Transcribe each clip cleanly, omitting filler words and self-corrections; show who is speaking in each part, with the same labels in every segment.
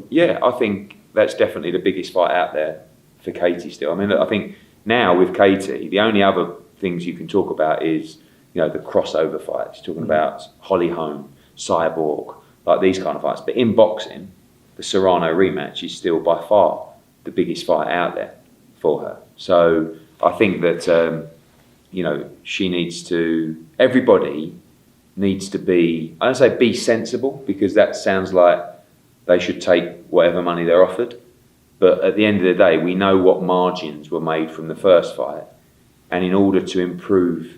Speaker 1: Yeah, I think that's definitely the biggest fight out there for Katie still. I mean, look, I think now with Katie, the only other things you can talk about is, you know, the crossover fights. You're talking about Holm, Cyborg, like these kind of fights. But in boxing, the Serrano rematch is still by far the biggest fight out there for her. So I think that, you know, everybody needs to be, I don't say be sensible, because that sounds like they should take whatever money they're offered. But at the end of the day, we know what margins were made from the first fight. And in order to improve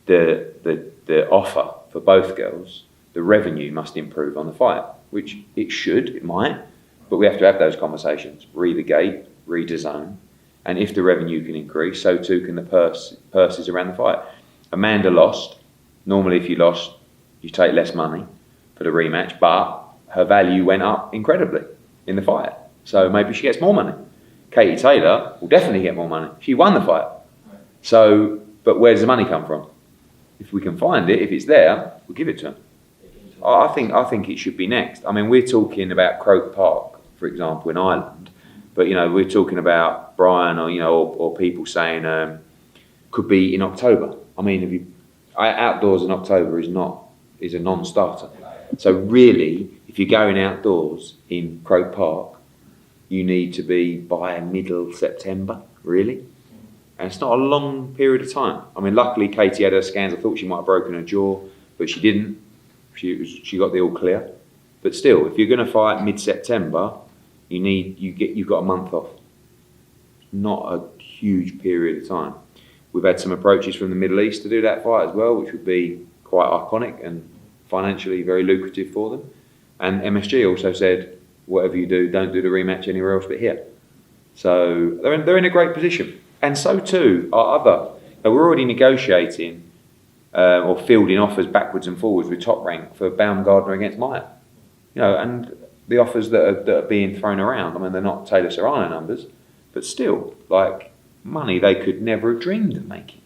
Speaker 1: the offer for both girls, the revenue must improve on the fight, which it should, it might, but we have to have those conversations. Read the gate, read the zone, and if the revenue can increase, so too can the purses around the fight. Amanda lost. Normally if you lost, you take less money for the rematch, but her value went up incredibly in the fight. So maybe she gets more money. Katie Taylor will definitely get more money. She won the fight. So, but where does the money come from? If we can find it, if it's there, we'll give it to them. I think it should be next. I mean, we're talking about Croke Park, for example, in Ireland, but you know, we're talking about Brian or people saying could be in October. I mean, outdoors in October is a non-starter. So really, if you're going outdoors in Croke Park, you need to be by middle September, really. And it's not a long period of time. I mean, luckily Katie had her scans. I thought she might have broken her jaw, but she didn't. She got the all clear. But still, if you're going to fight mid-September, you've got a month off. Not a huge period of time. We've had some approaches from the Middle East to do that fight as well, which would be quite iconic and financially very lucrative for them. And MSG also said, whatever you do, don't do the rematch anywhere else but here. So they're in a great position. And so too are other. We're already negotiating or fielding offers backwards and forwards with Top Rank for Baumgardner against Maya. You know, and the offers that are being thrown around, I mean, they're not Taylor Serrano numbers, but still, like, money they could never have dreamed of making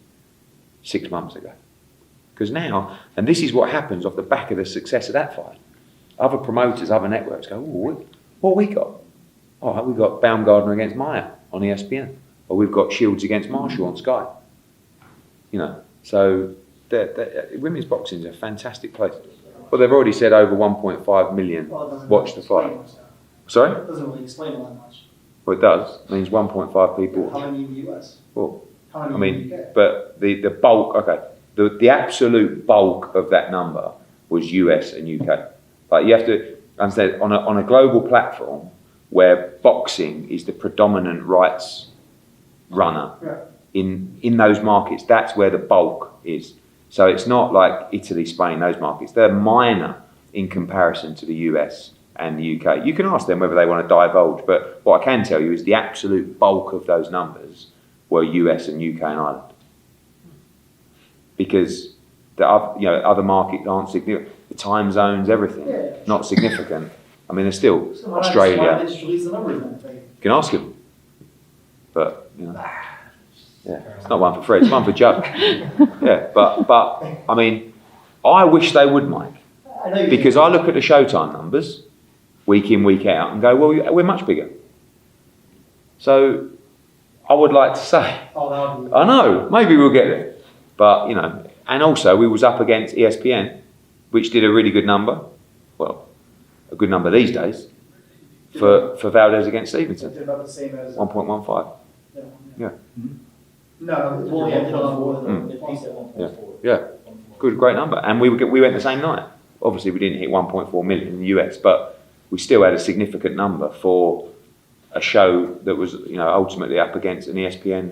Speaker 1: 6 months ago. Because now, and this is what happens off the back of the success of that fight, other promoters, other networks go, oh, what we got? All right, we've got Baumgardner against Maya on ESPN, or we've got Shields against Marshall on Sky. You know, so women's boxing is a fantastic place. Well, they've already said over 1.5 million watch the fight. Sorry?
Speaker 2: It doesn't really explain all that much.
Speaker 1: Well, it does. It means 1.5 people.
Speaker 2: How many in the US?
Speaker 1: Well,
Speaker 2: How many
Speaker 1: I mean,
Speaker 2: in the UK?
Speaker 1: but the bulk, okay, the absolute bulk of that number was US and UK. Like, you have to understand, on a global platform where boxing is the predominant rights runner, in those markets, that's where the bulk is. So it's not like Italy, Spain, those markets. They're minor in comparison to the US and the UK. You can ask them whether they want to divulge, but what I can tell you is the absolute bulk of those numbers were US and UK and Ireland. Because the other markets aren't significant. The time zones, everything, not significant. I mean, there's still Australia.
Speaker 2: Why did they just release the numbers then?
Speaker 1: You can ask him. But, you know. Yeah, it's not one for Fred, it's one for Joe. Yeah, but I mean, I wish they would, Mike, because I look at the Showtime numbers week in, week out, and go, well, we're much bigger. So I would like to say, I know, maybe we'll get there, but you know, and also we was up against ESPN, which did a really good number, well, a good number these days, for Valdez against Stevenson.
Speaker 2: They're about the same as
Speaker 1: 1.15. Yeah.
Speaker 2: No, it's only at 1.4.
Speaker 1: Yeah, good, great number. And we went the same night. Obviously, we didn't hit 1.4 million in the US, but we still had a significant number for a show that was, you know, ultimately up against an ESPN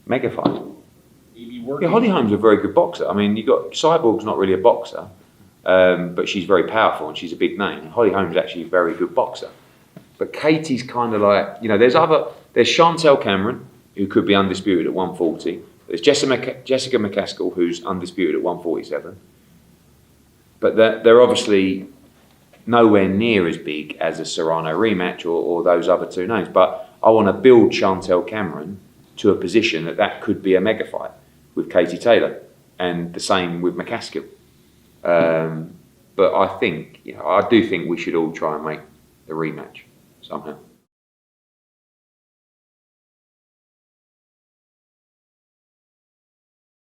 Speaker 1: mega fight. Yeah, Holly Holm's a very good boxer. I mean, you got Cyborg's not really a boxer, but she's very powerful and she's a big name. Holly Holm's actually a very good boxer. But Katie's kind of like, you know, there's Chantel Cameron, who could be undisputed at 140. There's Jessica McCaskill, who's undisputed at 147. But they're obviously nowhere near as big as a Serrano rematch or those other two names. But I want to build Chantel Cameron to a position that could be a mega fight with Katie Taylor, and the same with McCaskill. But I think, you know, I do think we should all try and make the rematch somehow.